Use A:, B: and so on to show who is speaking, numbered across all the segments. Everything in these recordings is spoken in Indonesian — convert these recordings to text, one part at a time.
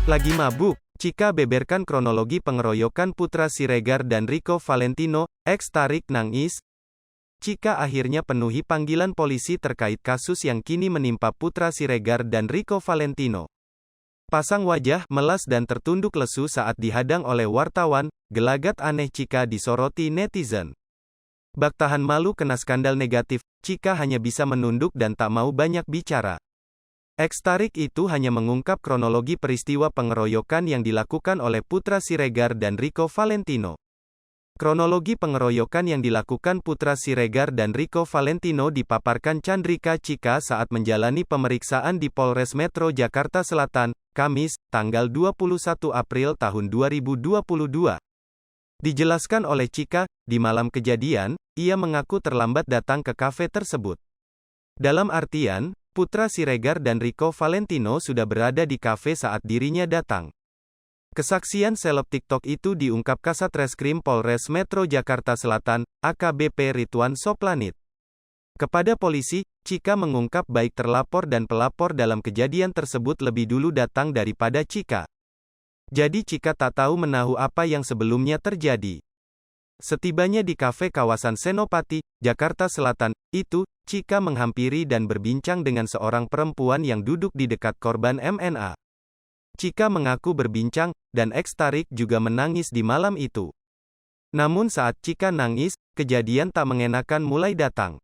A: Lagi mabuk, Cika beberkan kronologi pengeroyokan Putra Siregar dan Rico Valentino, ex Tarik nangis. Cika akhirnya penuhi panggilan polisi terkait kasus yang kini menimpa Putra Siregar dan Rico Valentino. Pasang wajah melas dan tertunduk lesu saat dihadang oleh wartawan, gelagat aneh Cika disoroti netizen. Bak tahan malu kena skandal negatif, Cika hanya bisa menunduk dan tak mau banyak bicara. Ex Tarik itu hanya mengungkap kronologi peristiwa pengeroyokan yang dilakukan oleh Putra Siregar dan Rico Valentino. Kronologi pengeroyokan yang dilakukan Putra Siregar dan Rico Valentino dipaparkan Chandrika Cika saat menjalani pemeriksaan di Polres Metro Jakarta Selatan, Kamis, tanggal 21 April tahun 2022. Dijelaskan oleh Cika, di malam kejadian, ia mengaku terlambat datang ke kafe tersebut. Dalam artian, Putra Siregar dan Rico Valentino sudah berada di kafe saat dirinya datang. Kesaksian seleb TikTok itu diungkap Kasat Reskrim Polres Metro Jakarta Selatan, AKBP Ridwan Soplanit. Kepada polisi, Cika mengungkap baik terlapor dan pelapor dalam kejadian tersebut lebih dulu datang daripada Cika. Jadi Cika tak tahu menahu apa yang sebelumnya terjadi. Setibanya di kafe kawasan Senopati, Jakarta Selatan, itu, Cika menghampiri dan berbincang dengan seorang perempuan yang duduk di dekat korban MNA. Cika mengaku berbincang, dan ex Tarik juga menangis di malam itu. Namun saat Cika nangis, kejadian tak mengenakan mulai datang.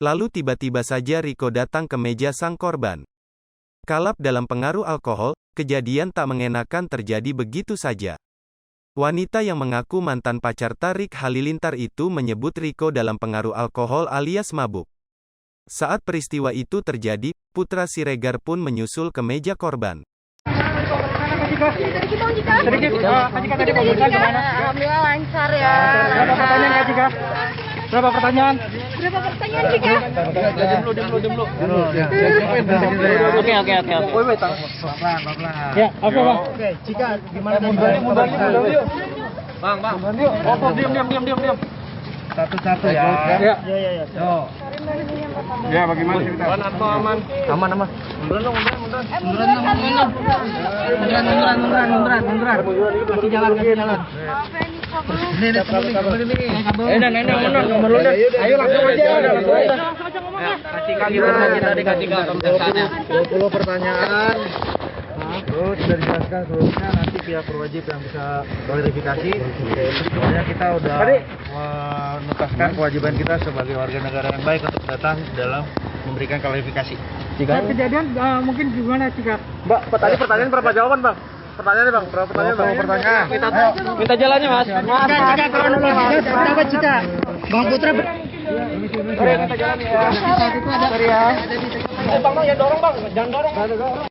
A: Lalu tiba-tiba saja Rico datang ke meja sang korban. Kalap dalam pengaruh alkohol, kejadian tak mengenakan terjadi begitu saja. Wanita yang mengaku mantan pacar Tarik Halilintar itu menyebut Rico dalam pengaruh alkohol alias mabuk. Saat peristiwa itu terjadi, Putra Siregar pun menyusul ke meja korban.
B: Alhamdulillah lancar ya.
C: Berapa pertanyaan Kak Cika? Berapa pertanyaan?
B: Berapa pertanyaan Cika?
C: Dulu. Oke. Ya, oke Bang.
D: Oke, Cika gimana?
C: Mundur yuk. Bang. Oh, diam.
D: Satu-satu ya.
C: Ya.
D: Yo. Ya, bagaimana cerita?
C: Aman.
D: Munduran. Kasih jalan. Ini kabel ini.
C: Nomor lu.
D: Ayo langsung aja.
C: Kasih kita
D: 20 pertanyaan. Terus sudah dijelaskan seluruhnya, nanti pihak berwajib yang bisa klarifikasi. Sebenarnya kita udah menuntaskan kewajiban kita sebagai warga negara yang baik untuk datang dalam memberikan klarifikasi.
C: Kejadian mungkin gimana Cika?
D: Mbak, tadi pertanyaan berapa jawaban Bang? Pertanyaannya Bang, berapa pertanyaan?
C: Minta jalannya Mas.
D: Cika, kronologinya berapa Cika? Bang Putra.
C: Minta jalan ya.
D: Itu ada.
C: Bang, ya dorong Bang, jangan dorong.